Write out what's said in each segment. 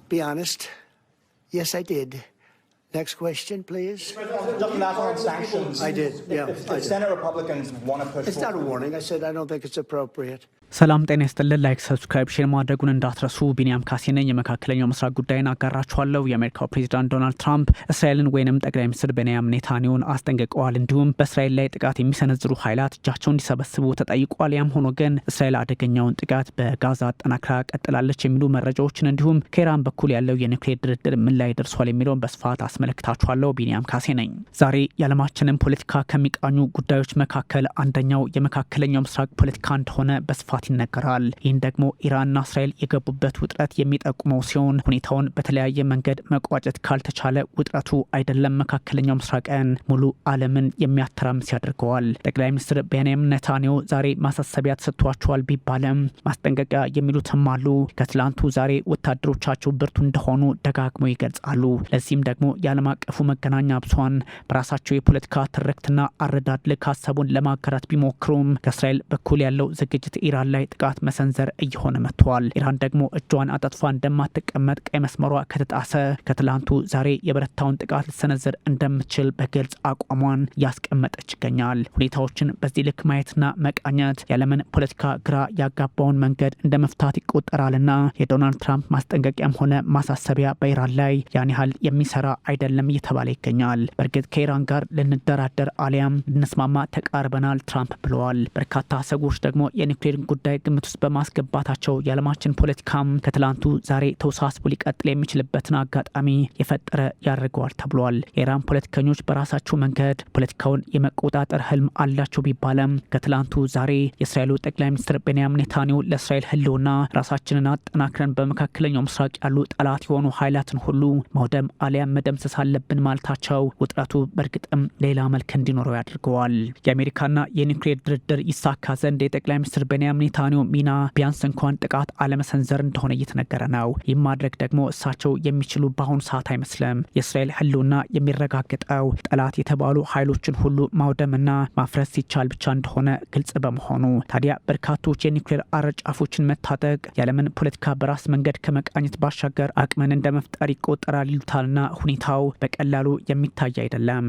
be honest. Yes, I did. Next question, please. Just last on sanctions. I did, yeah. If Senate Republicans want to push It's not a warning. I said I don't think it's appropriate. ሰላም ጤና ይስጥልን። ላይክ ሰብስክራይብ ሼር ማድረጉን እንዳትረሱ። ቢኒያም ካሴ ነኝ። የመካከለኛው ምስራቅ ጉዳይን አጋራችኋለሁ። የአሜሪካው ፕሬዚዳንት ዶናልድ ትራምፕ እስራኤልን ወይንም ጠቅላይ ሚኒስትር ቤንያሚን ኔታንያሁን አስጠንቅቀዋል። እንዲሁም በእስራኤል ላይ ጥቃት የሚሰነዝሩ ኃይላት እጃቸውን እንዲሰበስቡ ተጠይቋል። ያም ሆኖ ግን እስራኤል አደገኛውን ጥቃት በጋዛ አጠናክራ ቀጥላለች የሚሉ መረጃዎችን እንዲሁም ከኢራን በኩል ያለው የኒውክሌር ድርድር ምን ላይ ደርሷል የሚለውን በስፋት አስመለክታችኋለሁ። ቢኒያም ካሴ ነኝ። ዛሬ የዓለማችንን ፖለቲካ ከሚቃኙ ጉዳዮች መካከል አንደኛው የመካከለኛው ምስራቅ ፖለቲካ እንደሆነ በስፋት ይነገራል። ይህን ደግሞ ኢራንና እስራኤል የገቡበት ውጥረት የሚጠቁመው ሲሆን ሁኔታውን በተለያየ መንገድ መቋጨት ካልተቻለ ውጥረቱ አይደለም መካከለኛው ምስራቅን ሙሉ ዓለምን የሚያተራምስ ያደርገዋል። ጠቅላይ ሚኒስትር ቤንያሚን ኔታንያሁ ዛሬ ማሳሰቢያ ተሰጥቷቸዋል ቢባልም ማስጠንቀቂያ የሚሉትም አሉ። ከትላንቱ ዛሬ ወታደሮቻቸው ብርቱ እንደሆኑ ደጋግመው ይገልጻሉ። ለዚህም ደግሞ የዓለም አቀፉ መገናኛ ብዙሃን በራሳቸው የፖለቲካ ትርክትና አረዳድ ልክ ሀሳቡን ለማጋራት ቢሞክሩም ከእስራኤል በኩል ያለው ዝግጅት ኢራን ላይ ጥቃት መሰንዘር እየሆነ መጥቷል። ኢራን ደግሞ እጇን አጣጥፋ እንደማትቀመጥ ቀይ መስመሯ ከተጣሰ ከትላንቱ ዛሬ የበረታውን ጥቃት ልትሰነዝር እንደምትችል በግልጽ አቋሟን ያስቀመጠች ይገኛል። ሁኔታዎችን በዚህ ልክ ማየትና መቃኘት የዓለምን ፖለቲካ ግራ ያጋባውን መንገድ እንደ መፍታት ይቆጠራልና የዶናልድ ትራምፕ ማስጠንቀቂያም ሆነ ማሳሰቢያ በኢራን ላይ ያን ያህል የሚሰራ አይደለም እየተባለ ይገኛል። በእርግጥ ከኢራን ጋር ልንደራደር አሊያም ልንስማማ ተቃርበናል ትራምፕ ብለዋል። በርካታ ሰዎች ደግሞ የኒውክሌር ጉዳይ ግምት ውስጥ በማስገባታቸው የዓለማችን ፖለቲካም ከትላንቱ ዛሬ ተውሳስቦ ሊቀጥል የሚችልበትን አጋጣሚ የፈጠረ ያደርገዋል ተብሏል። የኢራን ፖለቲከኞች በራሳቸው መንገድ ፖለቲካውን የመቆጣጠር ህልም አላቸው ቢባለም ከትላንቱ ዛሬ የእስራኤሉ ጠቅላይ ሚኒስትር ቤንያሚን ኔታንያሁ ለእስራኤል ህልውና ራሳችንን አጠናክረን በመካከለኛው ምስራቅ ያሉ ጠላት የሆኑ ኃይላትን ሁሉ ማውደም አሊያም መደምሰስ አለብን ማለታቸው ውጥረቱ በእርግጥም ሌላ መልክ እንዲኖረው ያደርገዋል። የአሜሪካና የኒውክሌር ድርድር ይሳካ ዘንድ የጠቅላይ ሚኒስትር ቤንያሚን ኔታንያሁ ሚና ቢያንስ እንኳን ጥቃት አለመሰንዘር እንደሆነ እየተነገረ ነው። ይህ ማድረግ ደግሞ እሳቸው የሚችሉ በአሁኑ ሰዓት አይመስልም። የእስራኤል ህልውና የሚረጋገጠው ጠላት የተባሉ ኃይሎችን ሁሉ ማውደምና ማፍረስ ሲቻል ብቻ እንደሆነ ግልጽ በመሆኑ ታዲያ በርካቶች የኒውክሌር አረጫፎችን መታጠቅ የዓለምን ፖለቲካ በራስ መንገድ ከመቃኘት ባሻገር አቅምን እንደ መፍጠር ይቆጠራል ይሉታልና ሁኔታው በቀላሉ የሚታይ አይደለም።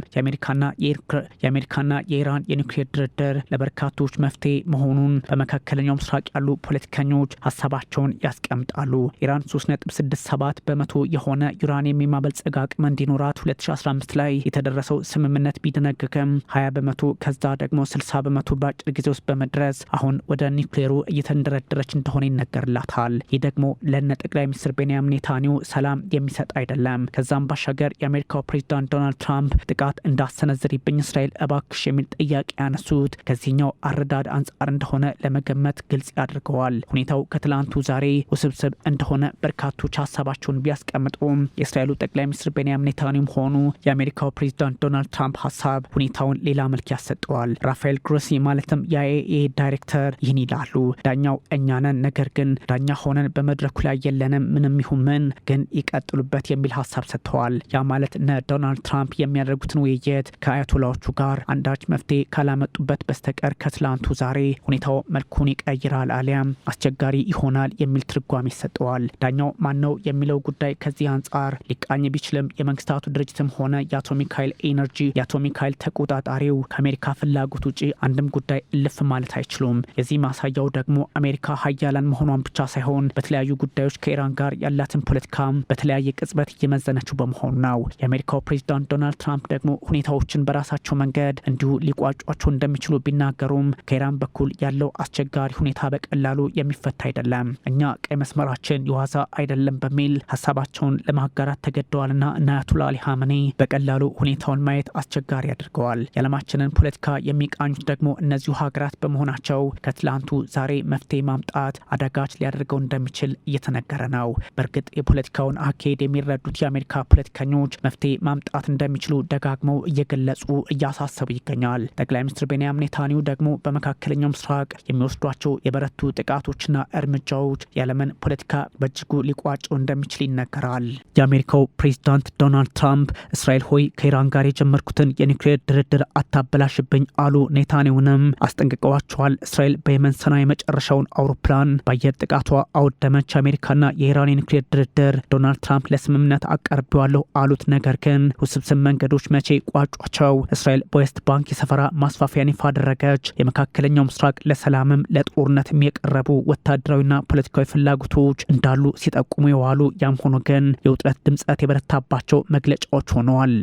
የአሜሪካና የኢራን የኒውክሌር ድርድር ለበርካቶች መፍትሄ መሆኑን በመካከለኛው ምስራቅ ያሉ ፖለቲከኞች ሀሳባቸውን ያስቀምጣሉ። ኢራን 3.67 በመቶ የሆነ ዩራኒየም የማበልጸግ አቅም እንዲኖራት 2015 ላይ የተደረሰው ስምምነት ቢደነግግም 20 በመቶ ከዛ ደግሞ 60 በመቶ በአጭር ጊዜ ውስጥ በመድረስ አሁን ወደ ኒውክሌሩ እየተንደረደረች እንደሆነ ይነገርላታል። ይህ ደግሞ ለነ ጠቅላይ ሚኒስትር ቤንያሚን ኔታንያሁ ሰላም የሚሰጥ አይደለም። ከዛም ባሻገር የአሜሪካው ፕሬዚዳንት ዶናልድ ትራምፕ ጥቃት እንዳሰነዝሪብኝ እስራኤል እባክሽ የሚል ጥያቄ ያነሱት ከዚህኛው አረዳድ አንጻር እንደሆነ ለመገመት ግልጽ ያደርገዋል። ሁኔታው ከትላንቱ ዛሬ ውስብስብ እንደሆነ በርካቶች ሀሳባቸውን ቢያስቀምጡም የእስራኤሉ ጠቅላይ ሚኒስትር ቤንያሚን ኔታንያሁም ሆኑ የአሜሪካው ፕሬዚዳንት ዶናልድ ትራምፕ ሀሳብ ሁኔታውን ሌላ መልክ ያሰጠዋል። ራፋኤል ግሮሲ ማለትም የአይኤኤ ዳይሬክተር ይህን ይላሉ። ዳኛው እኛ ነን፣ ነገር ግን ዳኛ ሆነን በመድረኩ ላይ የለንም፣ ምንም ይሁን ምን ግን ይቀጥሉበት የሚል ሀሳብ ሰጥተዋል። ያ ማለት እነ ዶናልድ ትራምፕ የሚያደርጉትን ውይይት ከአያቶላዎቹ ጋር አንዳች መፍትሄ ካላመጡበት በስተቀር ከትላንቱ ዛሬ ሁኔታው መልኩን ይቀይራል አሊያም አስቸጋሪ ይሆናል የሚል ትርጓሜ ይሰጠዋል። ዳኛው ማነው የሚለው ጉዳይ ከዚህ አንጻር ሊቃኝ ቢችልም የመንግስታቱ ድርጅትም ሆነ የአቶሚክ ኃይል ኤነርጂ የአቶሚክ ኃይል ተቆጣጣሪው ከአሜሪካ ፍላጎት ውጪ አንድም ጉዳይ እልፍ ማለት አይችሉም። የዚህ ማሳያው ደግሞ አሜሪካ ሀያላን መሆኗን ብቻ ሳይሆን በተለያዩ ጉዳዮች ከኢራን ጋር ያላትን ፖለቲካ በተለያየ ቅጽበት እየመዘነችው በመሆኑ ነው። የአሜሪካው ፕሬዚዳንት ዶናልድ ትራምፕ ደግሞ ሁኔታዎችን በራሳቸው መንገድ እንዲሁ ሊቋጯቸው እንደሚችሉ ቢናገሩም ከኢራን በኩል ያለው አስቸጋሪ ሁኔታ በቀላሉ የሚፈታ አይደለም፣ እኛ ቀይ መስመራችን የዋዛ አይደለም በሚል ሀሳባቸውን ለማጋራት ተገደዋልና እና አያቶላህ አሊ ኻሜኒ በቀላሉ ሁኔታውን ማየት አስቸጋሪ ያደርገዋል። የዓለማችንን ፖለቲካ የሚቃኙት ደግሞ እነዚሁ ሀገራት በመሆናቸው ከትላንቱ ዛሬ መፍትሄ ማምጣት አዳጋች ሊያደርገው እንደሚችል እየተነገረ ነው። በእርግጥ የፖለቲካውን አካሄድ የሚረዱት የአሜሪካ ፖለቲከኞች መፍትሄ ማምጣት እንደሚችሉ ደጋግመው እየገለጹ እያሳሰቡ ይገኛል። ጠቅላይ ሚኒስትር ቤንያሚን ኔታንያሁ ደግሞ በመካከለኛው ምስራቅ የሚወስዷቸው የሚወስዷቸው የበረቱ ጥቃቶችና እርምጃዎች የዓለምን ፖለቲካ በእጅጉ ሊቋጨው እንደሚችል ይነገራል። የአሜሪካው ፕሬዚዳንት ዶናልድ ትራምፕ እስራኤል ሆይ ከኢራን ጋር የጀመርኩትን የኒውክሌር ድርድር አታበላሽብኝ አሉ። ኔታንያሁንም አስጠንቅቀዋቸዋል። እስራኤል በየመን ሰና የመጨረሻውን አውሮፕላን በአየር ጥቃቷ አወደመች። አሜሪካና የኢራን የኒውክሌር ድርድር ዶናልድ ትራምፕ ለስምምነት አቀርቤዋለሁ አሉት። ነገር ግን ውስብስብ መንገዶች መቼ ቋጯቸው? እስራኤል በዌስት ባንክ የሰፈራ ማስፋፊያን ይፋ አደረገች። የመካከለኛው ምስራቅ ለሰላምም ለጦርነትም የቀረቡ ወታደራዊና ፖለቲካዊ ፍላጎቶች እንዳሉ ሲጠቁሙ የዋሉ ያም ሆኖ ግን የውጥረት ድምጸት የበረታባቸው መግለጫዎች ሆነዋል።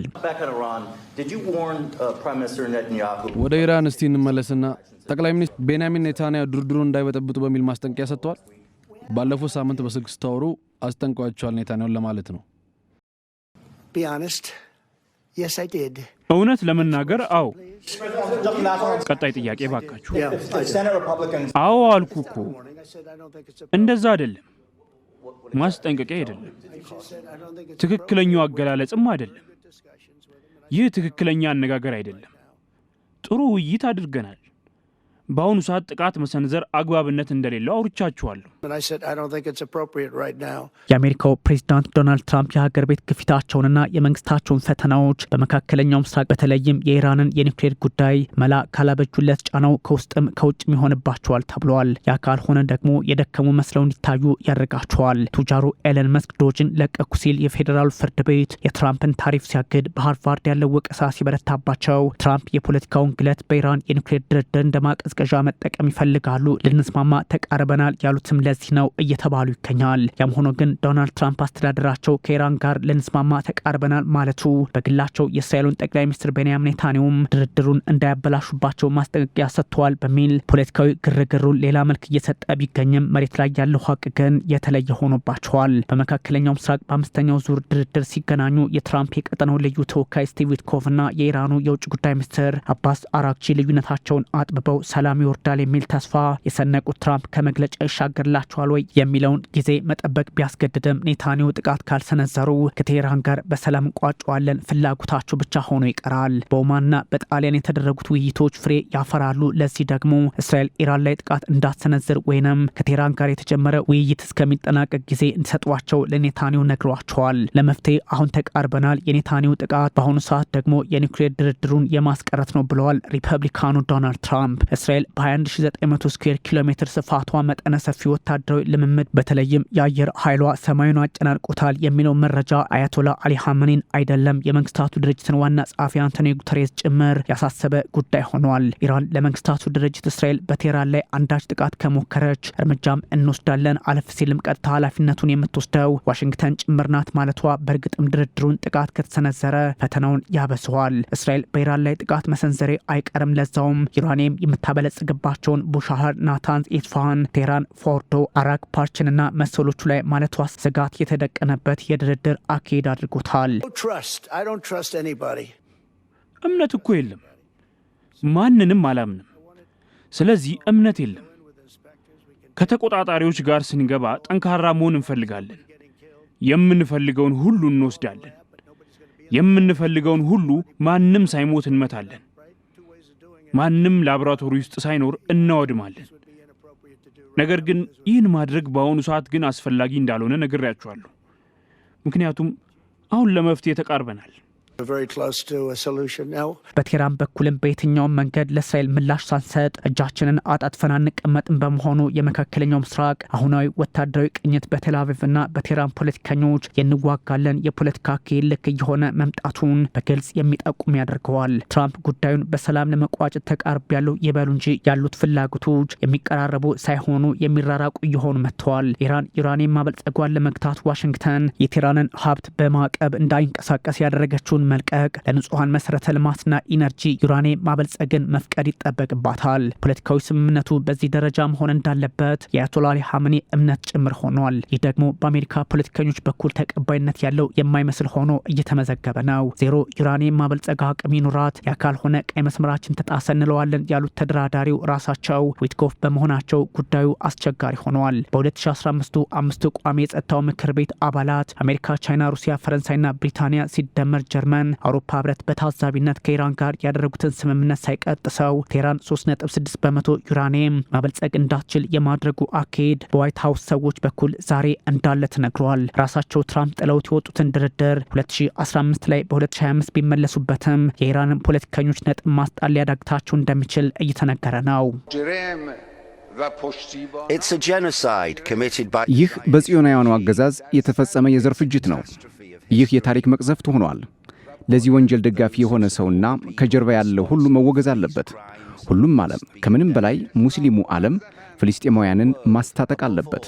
ወደ ኢራን እስቲ እንመለስና ጠቅላይ ሚኒስትር ቤንያሚን ኔታንያሁ ድርድሩን እንዳይበጠብጡ በሚል ማስጠንቀቂያ ሰጥተዋል። ባለፈው ሳምንት በስልክ ስታወሩ አስጠንቅቀዋቸዋል ኔታንያሁን ለማለት ነው። Be honest. Yes, I did. እውነት ለመናገር አዎ። ቀጣይ ጥያቄ ባካችሁ። አዎ አልኩ እኮ። እንደዛ አይደለም፣ ማስጠንቀቂያ አይደለም፣ ትክክለኛው አገላለጽም አይደለም። ይህ ትክክለኛ አነጋገር አይደለም። ጥሩ ውይይት አድርገናል። በአሁኑ ሰዓት ጥቃት መሰንዘር አግባብነት እንደሌለው አውርቻችኋለሁ። የአሜሪካው ፕሬዚዳንት ዶናልድ ትራምፕ የሀገር ቤት ግፊታቸውንና የመንግስታቸውን ፈተናዎች በመካከለኛው ምስራቅ በተለይም የኢራንን የኒውክሌር ጉዳይ መላ ካላበጁለት ጫናው ከውስጥም ከውጭም ይሆንባቸዋል ተብሏል። ያ ካልሆነ ደግሞ የደከሙ መስለው እንዲታዩ ያደርጋቸዋል። ቱጃሩ ኤለን መስክ ዶጅን ለቀኩ ሲል የፌዴራሉ ፍርድ ቤት የትራምፕን ታሪፍ ሲያግድ በሃርቫርድ ያለው ወቀሳ ሲበረታባቸው ትራምፕ የፖለቲካውን ግለት በኢራን የኒውክሌር ድርድር እንደማቀዝቀዣ መጠቀም ይፈልጋሉ። ልንስማማ ተቃርበናል ያሉትም ለዚህ ነው እየተባሉ ይገኛል። ያም ሆኖ ግን ዶናልድ ትራምፕ አስተዳደራቸው ከኢራን ጋር ልንስማማ ተቃርበናል ማለቱ በግላቸው የእስራኤሉን ጠቅላይ ሚኒስትር ቤንያሚን ኔታንያሁም ድርድሩን እንዳያበላሹባቸው ማስጠንቀቂያ ሰጥተዋል በሚል ፖለቲካዊ ግርግሩን ሌላ መልክ እየሰጠ ቢገኝም መሬት ላይ ያለው ሀቅ ግን የተለየ ሆኖባቸዋል። በመካከለኛው ምስራቅ በአምስተኛው ዙር ድርድር ሲገናኙ የትራምፕ የቀጠናው ልዩ ተወካይ ስቲቭ ዊትኮቭ እና የኢራኑ የውጭ ጉዳይ ሚኒስትር አባስ አራግቺ ልዩነታቸውን አጥብበው ሰላም ይወርዳል የሚል ተስፋ የሰነቁት ትራምፕ ከመግለጫ ይሻገርላቸዋል ወይ የሚለውን ጊዜ መጠበቅ ቢያስገድድም ኔታንያሁ ጥቃት ካልሰነዘሩ ከቴህራን ጋር በሰላም እንቋጨዋለን ፍላጎታቸው ብቻ ሆኖ ይቀራል። በኦማንና በጣሊያን የተደረጉት ውይይቶች ፍሬ ያፈራሉ። ለዚህ ደግሞ እስራኤል ኢራን ላይ ጥቃት እንዳትሰነዝር ወይንም ከቴህራን ጋር የተጀመረ ውይይት እስከሚጠናቀቅ ጊዜ እንዲሰጧቸው ለኔታንያሁ ነግሯቸዋል። ለመፍትሄ አሁን ተቃርበናል። የኔታንያሁ ጥቃት በአሁኑ ሰዓት ደግሞ የኒውክሌር ድርድሩን የማስቀረት ነው ብለዋል ሪፐብሊካኑ ዶናልድ ትራምፕ። እስራኤል በ21900 ስኩዌር ኪሎ ሜትር ስፋቷ መጠነ ሰፊ ወታደራዊ ልምምድ በተለይም የአየር ኃይሏ ሰማዩን አጨናንቆታል የሚለው መረጃ አያቶላ አሊ ሐመኒን አይደለም የመንግስታቱ ድርጅትን ዋና ጸሐፊ አንቶኒዮ ጉተሬስ ጭምር ያሳሰበ ጉዳይ ሆኗል። ኢራን ለመንግስታቱ ድርጅት እስራኤል በቴህራን ላይ አንዳች ጥቃት ከሞከረች እርምጃም እንወስዳለን፣ አለፍ ሲልም ቀጥታ ኃላፊነቱን የምትወስደው ዋሽንግተን ጭምር ናት ማለቷ በእርግጥም ድርድሩን ጥቃት ከተሰነዘረ ፈተናውን ያበሰዋል። እስራኤል በኢራን ላይ ጥቃት መሰንዘሬ አይቀርም፣ ለዛውም ዩራኒየም የምታበለጽግባቸውን ቡሻህር፣ ናታንዝ፣ ኢስፋሃን፣ ቴህራን፣ ፎርዶ፣ አራክ ፓርችንና መሰሎቹ ላይ ማለቷ ስጋት የተደቀነበት የድርድር አካሄድ አድርጎታል። እምነት እኮ የለም፣ ማንንም አላምንም። ስለዚህ እምነት የለም። ከተቆጣጣሪዎች ጋር ስንገባ ጠንካራ መሆን እንፈልጋለን። የምንፈልገውን ሁሉ እንወስዳለን። የምንፈልገውን ሁሉ ማንም ሳይሞት እንመታለን። ማንም ላቦራቶሪ ውስጥ ሳይኖር እናወድማለን። ነገር ግን ይህን ማድረግ በአሁኑ ሰዓት ግን አስፈላጊ እንዳልሆነ ነግሬያችኋለሁ። ምክንያቱም አሁን ለመፍትሄ ተቃርበናል። በቴህራን በኩልም በየትኛውም መንገድ ለእስራኤል ምላሽ ሳንሰጥ እጃችንን አጣጥፈን አንቀመጥም በመሆኑ የመካከለኛው ምስራቅ አሁናዊ ወታደራዊ ቅኝት በቴል አቪቭና በቴህራን ፖለቲከኞች የንዋጋለን የፖለቲካ አካሄድ ልክ እየሆነ መምጣቱን በግልጽ የሚጠቁም ያደርገዋል። ትራምፕ ጉዳዩን በሰላም ለመቋጨት ተቃርብ ያለው ይበሉ እንጂ ያሉት ፍላጎቶች የሚቀራረቡ ሳይሆኑ የሚራራቁ እየሆኑ መጥተዋል። ኢራን ዩራኒየም ማበልጸጓን ለመግታት ዋሽንግተን የቴህራንን ሀብት በማዕቀብ እንዳይንቀሳቀስ ያደረገችውን መልቀቅ ለንጹሃን መሰረተ ልማትና ኢነርጂ ዩራኒየም ማበልጸግን መፍቀድ ይጠበቅባታል። ፖለቲካዊ ስምምነቱ በዚህ ደረጃ መሆን እንዳለበት የአያቶላ አሊ ሐመኒ እምነት ጭምር ሆኗል። ይህ ደግሞ በአሜሪካ ፖለቲከኞች በኩል ተቀባይነት ያለው የማይመስል ሆኖ እየተመዘገበ ነው። ዜሮ ዩራኒየም ማበልጸግ አቅም ይኑራት፣ ያ ካልሆነ ቀይ መስመራችን ተጣሰ እንለዋለን ያሉት ተደራዳሪው ራሳቸው ዊትኮፍ በመሆናቸው ጉዳዩ አስቸጋሪ ሆኗል። በ2015 አምስቱ ቋሚ የጸጥታው ምክር ቤት አባላት አሜሪካ፣ ቻይና፣ ሩሲያ፣ ፈረንሳይና ብሪታንያ ሲደመር ጀርመን ጀርመን፣ አውሮፓ ህብረት በታዛቢነት ከኢራን ጋር ያደረጉትን ስምምነት ሳይቀጥሰው ቴህራን 3.6 በመቶ ዩራኒየም ማበልጸግ እንዳትችል የማድረጉ አካሄድ በዋይት ሀውስ ሰዎች በኩል ዛሬ እንዳለ ተነግሯል። ራሳቸው ትራምፕ ጥለውት የወጡትን ድርድር 2015 ላይ በ2025 ቢመለሱበትም የኢራንን ፖለቲከኞች ነጥብ ማስጣል ሊያዳግታቸው እንደሚችል እየተነገረ ነው። ይህ በጽዮናውያኑ አገዛዝ የተፈጸመ የዘር ፍጅት ነው። ይህ የታሪክ መቅዘፍት ሆኗል። ለዚህ ወንጀል ደጋፊ የሆነ ሰውና ከጀርባ ያለው ሁሉ መወገዝ አለበት። ሁሉም ዓለም፣ ከምንም በላይ ሙስሊሙ ዓለም ፍልስጤማውያንን ማስታጠቅ አለበት።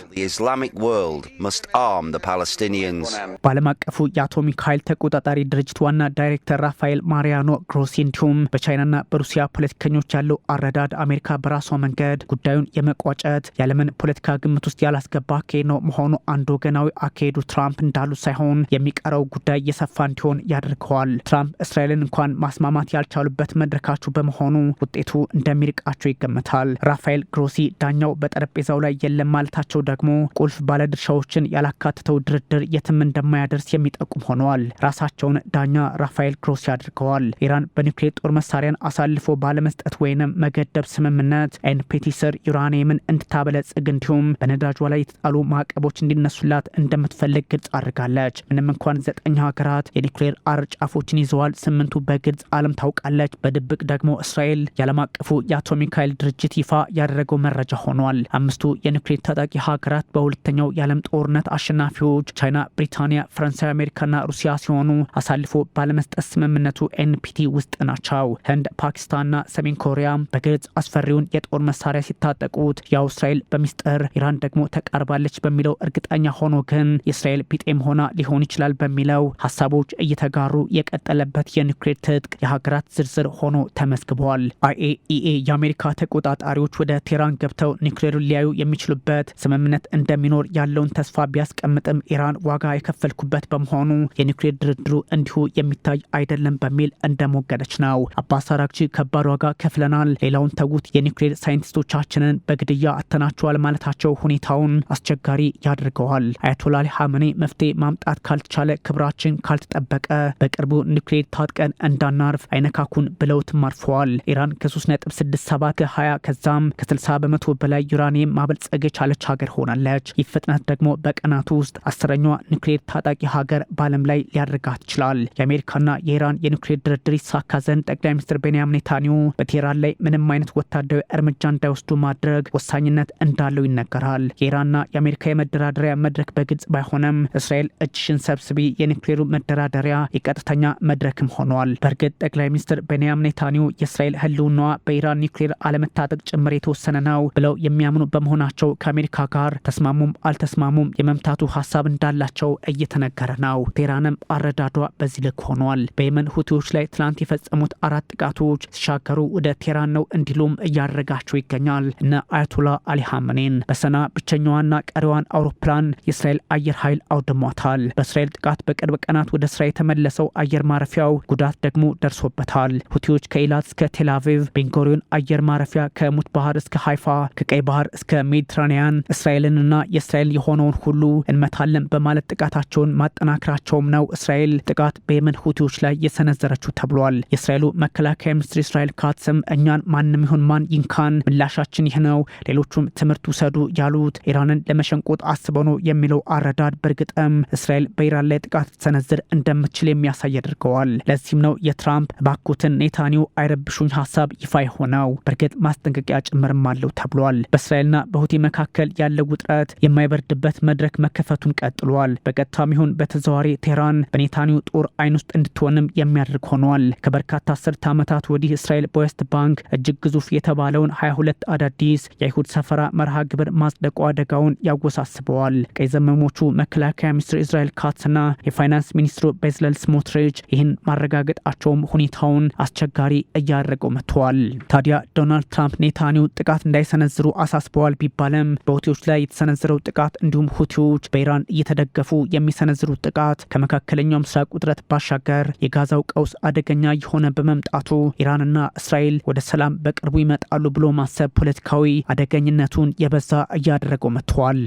በዓለም አቀፉ የአቶሚክ ኃይል ተቆጣጣሪ ድርጅት ዋና ዳይሬክተር ራፋኤል ማሪያኖ ግሮሲ እንዲሁም በቻይናና በሩሲያ ፖለቲከኞች ያለው አረዳድ አሜሪካ በራሷ መንገድ ጉዳዩን የመቋጨት የዓለምን ፖለቲካ ግምት ውስጥ ያላስገባ አካሄድ ነው መሆኑ አንድ ወገናዊ አካሄዱ ትራምፕ እንዳሉ ሳይሆን የሚቀረው ጉዳይ የሰፋ እንዲሆን ያደርገዋል። ትራምፕ እስራኤልን እንኳን ማስማማት ያልቻሉበት መድረካቸው በመሆኑ ውጤቱ እንደሚርቃቸው ይገመታል። ራፋኤል ግሮሲ ዳኛው በጠረጴዛው ላይ የለም ማለታቸው ደግሞ ቁልፍ ባለድርሻዎችን ያላካተተው ድርድር የትም እንደማያደርስ የሚጠቁም ሆነዋል። ራሳቸውን ዳኛ ራፋኤል ግሮሲ አድርገዋል። ኢራን በኒውክሌር ጦር መሳሪያን አሳልፎ ባለመስጠት ወይንም መገደብ ስምምነት ኤንፒቲ ስር ዩራኒየምን እንድታበለጽግ እንዲሁም በነዳጇ ላይ የተጣሉ ማዕቀቦች እንዲነሱላት እንደምትፈልግ ግልጽ አድርጋለች። ምንም እንኳን 9 ሀገራት የኒውክሌር አርጫፎችን ይዘዋል፣ 8ቱ በግልጽ ዓለም ታውቃለች። በድብቅ ደግሞ እስራኤል የዓለም አቀፉ የአቶሚክ ኃይል ድርጅት ይፋ ያደረገው መረጃ ሆኗል። 5ቱ የኒውክሌር ታጣቂ ሀገራት በሁለተኛው የዓለም ጦርነት አሸናፊዎች ቻይና፣ ብሪታንያ፣ ፈረንሳይ፣ አሜሪካና ሩሲያ ሲሆኑ አሳልፎ ባለመስጠት ስምምነቱ ኤንፒቲ ውስጥ ናቸው። ህንድ፣ ፓኪስታንና ሰሜን ኮሪያ በግልጽ አስፈሪውን የጦር መሳሪያ ሲታጠቁት ያው እስራኤል በሚስጥር ኢራን ደግሞ ተቃርባለች በሚለው እርግጠኛ ሆኖ ግን የእስራኤል ቢጤም ሆና ሊሆን ይችላል በሚለው ሀሳቦች እየተጋሩ የቀጠለበት የኒውክሌር ትጥቅ የሀገራት ዝርዝር ሆኖ ተመዝግቧል። IAEA የአሜሪካ ተቆጣጣሪዎች ወደ ቴህራን ገብተው ኒውክሌሩን ሊያዩ የሚችሉበት ስምምነት እንደሚኖር ያለውን ተስፋ ቢያስቀምጥም ኢራን ዋጋ የከፈልኩበት በመሆኑ የኒውክሌር ድርድሩ እንዲሁ የሚታይ አይደለም በሚል እንደሞገደች ነው። አባስ አራግቺ ከባድ ዋጋ ከፍለናል፣ ሌላውን ተዉት፣ የኒውክሌር ሳይንቲስቶቻችንን በግድያ አተናቸዋል ማለታቸው ሁኔታውን አስቸጋሪ ያደርገዋል። አያቶላ አሊ ኻሜኒ መፍትሄ ማምጣት ካልተቻለ ክብራችን ካልተጠበቀ በቅርቡ ኒውክሌር ታጥቀን እንዳናርፍ አይነካኩን ብለውትም አርፈዋል። ኢራን ከ3.67 ከ20 ከዛም ከ60 በመቶ በላይ ዩራኒየም ማበልጸግ የቻለች ሀገር ሆናለች። ይህ ፍጥነት ደግሞ በቀናቱ ውስጥ 10ኛዋ ኒውክሌር ታጣቂ ሀገር በዓለም ላይ ሊያደርጋት ይችላል። የአሜሪካና የኢራን የኒውክሌር ድርድር ይሳካ ዘንድ ጠቅላይ ሚኒስትር ቤንያሚን ኔታንያሁ በቴህራን ላይ ምንም አይነት ወታደራዊ እርምጃ እንዳይወስዱ ማድረግ ወሳኝነት እንዳለው ይነገራል። የኢራንና የአሜሪካ የመደራደሪያ መድረክ በግልጽ ባይሆንም እስራኤል እጅሽን ሰብስቢ የኒውክሌሩ መደራደሪያ የቀጥተኛ መድረክም ሆኗል። በእርግጥ ጠቅላይ ሚኒስትር ቤንያሚን ኔታንያሁ የእስራኤል ህልውናዋ በኢራን ኒውክሌር አለመታጠቅ ጭምር የተወሰነ ነው ብለው የሚያምኑ በመሆናቸው ከአሜሪካ ጋር ተስማሙም አልተስማሙም የመምታቱ ሀሳብ እንዳላቸው እየተነገረ ነው። ቴህራንም አረዳዷ በዚህ ልክ ሆኗል። በየመን ሁቲዎች ላይ ትናንት የፈጸሙት 4 ጥቃቶች ሲሻገሩ ወደ ቴህራን ነው እንዲሉም እያደረጋቸው ይገኛል። እነ አያቶላ አሊ ኻሜኒን በሰና ብቸኛዋና ቀሪዋን አውሮፕላን የእስራኤል አየር ኃይል አውድሟታል። በእስራኤል ጥቃት በቅርብ ቀናት ወደ ስራ የተመለሰው አየር ማረፊያው ጉዳት ደግሞ ደርሶበታል። ሁቲዎች ከኢላት እስከ ቴልአቪቭ፣ ቤንጎሪዮን አየር ማረፊያ ከሙት ባህር እስከ ሃይፋ፣ ከቀይ ባህር እስከ ሜዲትራኒያን እስራኤልንና የእስራኤል የሆነውን ሁሉ እንመታለን በማለት ጥቃታቸውን ማጠናከራቸውም ነው እስራኤል ጥቃት በየመን ሁቲዎች ላይ የሰነዘረችው ተብሏል። የእስራኤሉ መከላከያ ሚኒስትር እስራኤል ካትስም እኛን ማንም ይሁን ማን ይንካን ምላሻችን ይህ ነው፣ ሌሎቹም ትምህርት ውሰዱ ያሉት ኢራንን ለመሸንቆጥ አስበው ነው የሚለው አረዳድ በእርግጥም እስራኤል በኢራን ላይ ጥቃት ሰነዝር እንደምትችል የሚያሳይ አድርገዋል። ለዚህም ነው የትራምፕ ባኩትን ኔታንያሁ አይረብሹኝ ሀሳብ ይፋ የሆነው። በእርግጥ ማስጠንቀቂያ ጭምርም አለው ተብሏል። በእስራኤልና በሁቲ መካከል ያለው ውጥረት የማይበርድበት መድረክ መከፈቱን ቀጥሏል። በቀጥታም ይሁን በተዘዋዋሪ ቴህራን በኔታንያሁ ጦር አይን ውስጥ እንድትሆንም የሚያደርግ ሆኗል። ከበርካታ 10 ዓመታት ወዲህ እስራኤል በዌስት ባንክ እጅግ ግዙፍ የተባለውን 22 አዳዲስ የአይሁድ ሰፈራ መርሃ ግብር ማጽደቁ አደጋውን ያወሳስበዋል። ቀይ ዘመሞቹ መከላከያ ሚኒስትር እስራኤል ካትስና የፋይናንስ ሚኒስትሩ ቤዝለል ስሞትሪች ይህን ማረጋገጣቸውም ሁኔታውን አስቸጋሪ እያደረገው መጥተዋል። ታዲያ ዶናልድ ትራምፕ ኔታንያሁ ጥቃት እንዳይሰነዝሩ አሳስበዋል ቢባልም በሁቲዎች ላይ የተሰነዘረው ጥቃት እንዲሁም ሁቲዎች በኢራን እየተደገፉ የሚሰነዝሩት ጥቃት ከመካከለኛው ምስራቅ ውጥረት ባሻገር የጋዛው ቀውስ አደገኛ የሆነ በመምጣቱ ኢራንና እስራኤል ወደ ሰላም በቅርቡ ይመጣሉ ብሎ ማሰብ ፖለቲካዊ አደገኝነቱን የበዛ እያደረገው መጥተዋል።